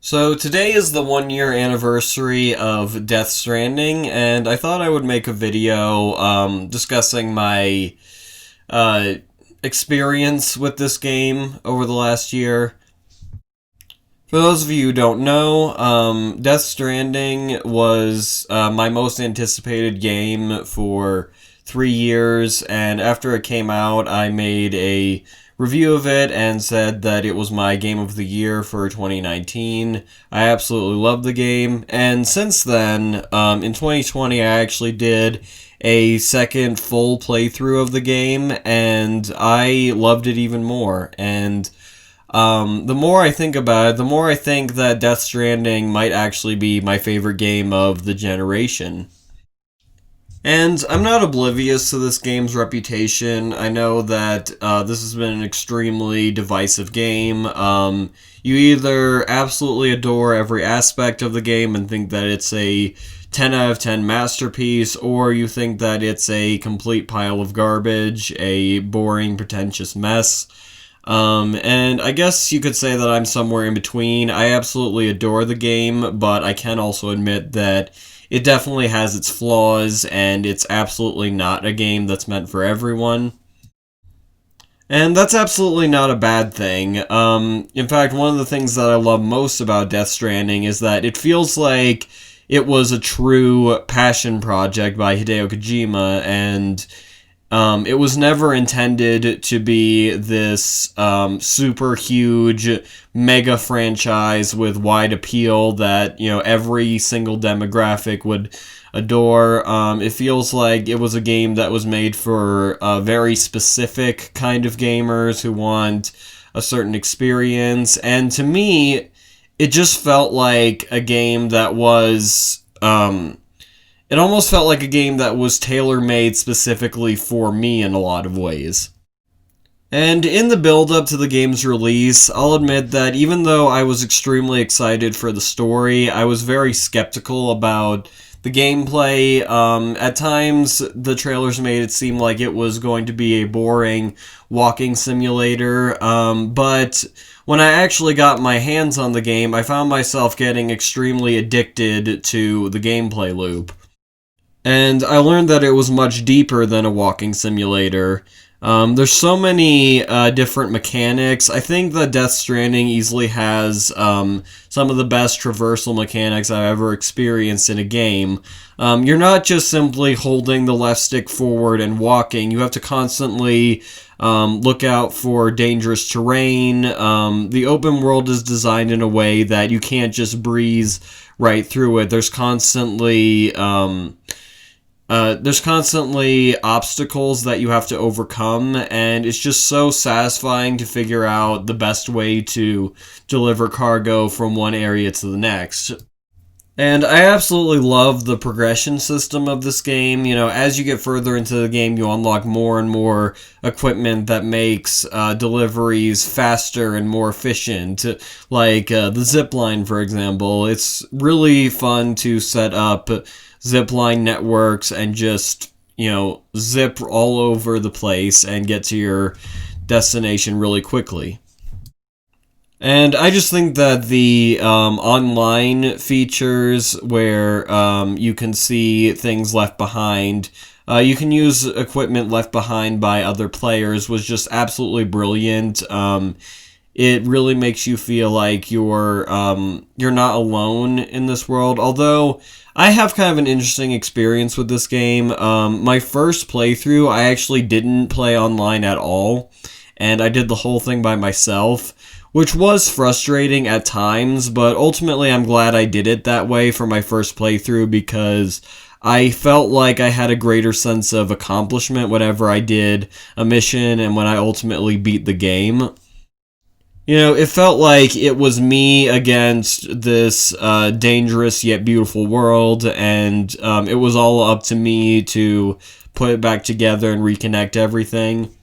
So today is the 1 year anniversary of Death Stranding, and I thought I would make a video discussing my uh, experience with this game over the last year. For those of you who don't know, Death Stranding was my most anticipated game for 3 years, and after it came out, I made a review of it and said that it was my game of the year for 2019. I absolutely love the game, and since then, in 2020, I actually did a second full playthrough of the game, and I loved it even more. And the more I think about it, the more I think that Death Stranding might actually be my favorite game of the generation. And I'm not oblivious to this game's reputation. I know that this has been an extremely divisive game. You either absolutely adore every aspect of the game and think that it's a 10 out of 10 masterpiece, or you think that it's a complete pile of garbage, a boring, pretentious mess. And I guess you could say that I'm somewhere in between. I absolutely adore the game, but I can also admit that it definitely has its flaws, and it's absolutely not a game that's meant for everyone. And that's absolutely not a bad thing. In fact, one of the things that I love most about Death Stranding is that it feels like it was a true passion project by Hideo Kojima, and it was never intended to be this super huge mega franchise with wide appeal that, every single demographic would adore. It feels like it was a game that was made for a very specific kind of gamers who want a certain experience. And to me, it just felt like a game that was it almost felt like a game that was tailor-made specifically for me in a lot of ways. And in the build-up to the game's release, I'll admit that even though I was extremely excited for the story, I was very skeptical about the gameplay. At times, the trailers made it seem like it was going to be a boring walking simulator, but when I actually got my hands on the game, I found myself getting extremely addicted to the gameplay loop. And I learned that it was much deeper than a walking simulator. There's so many different mechanics. I think that Death Stranding easily has some of the best traversal mechanics I've ever experienced in a game. You're not just simply holding the left stick forward and walking. You have to constantly look out for dangerous terrain. The open world is designed in a way that you can't just breeze right through it. There's constantly obstacles that you have to overcome, and it's just so satisfying to figure out the best way to deliver cargo from one area to the next. And I absolutely love the progression system of this game. As you get further into the game, you unlock more and more equipment that makes deliveries faster and more efficient. Like the zip line, for example. It's really fun to set up zipline networks and just, zip all over the place and get to your destination really quickly. And I just think that the online features where you can see things left behind, you can use equipment left behind by other players, was just absolutely brilliant. It really makes you feel like you're not alone in this world. Although I have kind of an interesting experience with this game. My first playthrough, I actually didn't play online at all, and I did the whole thing by myself, which was frustrating at times, but ultimately I'm glad I did it that way for my first playthrough, because I felt like I had a greater sense of accomplishment whenever I did a mission and when I ultimately beat the game. It felt like it was me against this dangerous yet beautiful world, and it was all up to me to put it back together and reconnect everything.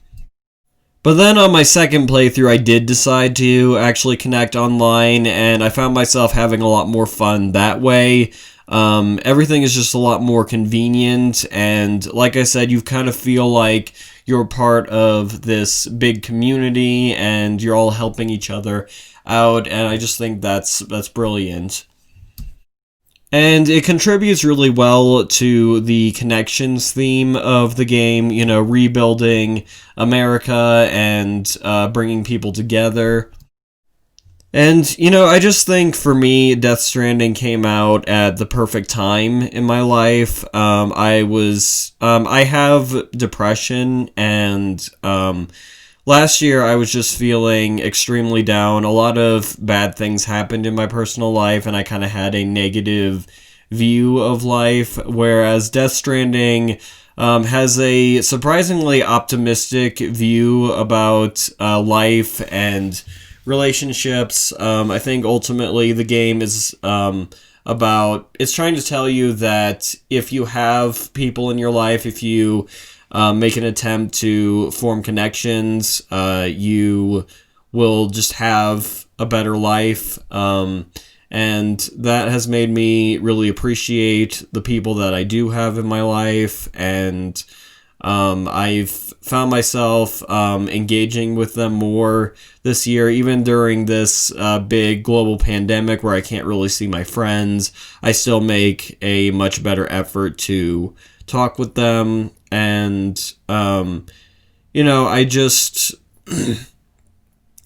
But then on my second playthrough, I did decide to actually connect online, and I found myself having a lot more fun that way. Everything is just a lot more convenient, and like I said, you kind of feel like you're part of this big community and you're all helping each other out, and I just think that's brilliant. And it contributes really well to the connections theme of the game, you know, rebuilding America and bringing people together. And, you know, I just think for me, Death Stranding came out at the perfect time in my life. I have depression, and last year I was just feeling extremely down. A lot of bad things happened in my personal life, and I kind of had a negative view of life, whereas Death Stranding has a surprisingly optimistic view about life and relationships. I think ultimately the game is it's trying to tell you that if you have people in your life, if you make an attempt to form connections, you will just have a better life. And that has made me really appreciate the people that I do have in my life, and I've found myself engaging with them more this year, even during this big global pandemic where I can't really see my friends. I still make a much better effort to talk with them, and you know, I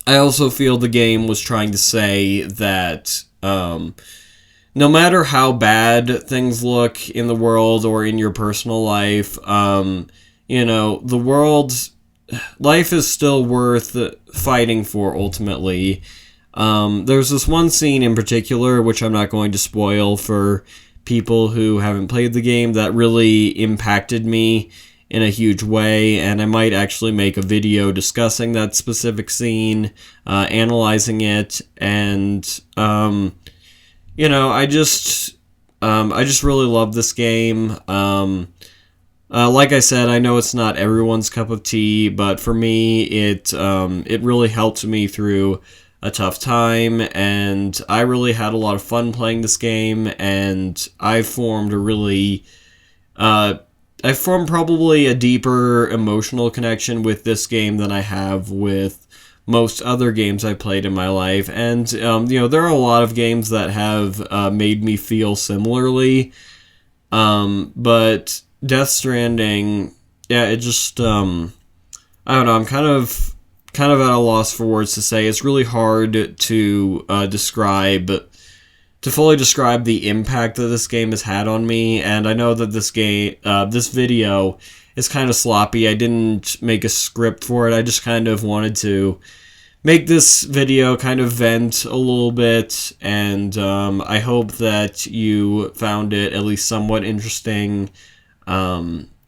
also feel the game was trying to say that no matter how bad things look in the world or in your personal life, you know, life is still worth fighting for ultimately. There's this one scene in particular, which I'm not going to spoil for people who haven't played the game, that really impacted me in a huge way, and I might actually make a video discussing that specific scene, analyzing it, and you know, I just really love this game. Like I said, I know it's not everyone's cup of tea, but for me, it really helped me through a tough time, and I really had a lot of fun playing this game, and I formed probably a deeper emotional connection with this game than I have with most other games I played in my life. And you know, there are a lot of games that have made me feel similarly, but Death Stranding, yeah, it just I don't know, I'm kind of at a loss for words to say. It's really hard to fully describe the impact that this game has had on me, and I know that this video is kind of sloppy. I didn't make a script for it. I just kind of wanted to make this video kind of vent a little bit, and I hope that you found it at least somewhat interesting.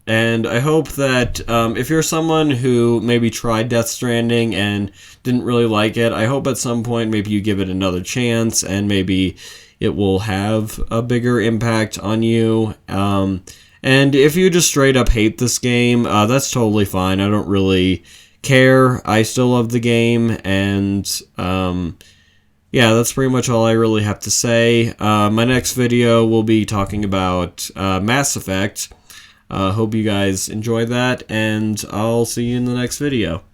And I hope that if you're someone who maybe tried Death Stranding and didn't really like it, I hope at some point maybe you give it another chance and maybe it will have a bigger impact on you. And if you just straight up hate this game, that's totally fine. I don't really care. I still love the game, and yeah, that's pretty much all I really have to say. My next video will be talking about Mass Effect. Hope you guys enjoy that, and I'll see you in the next video.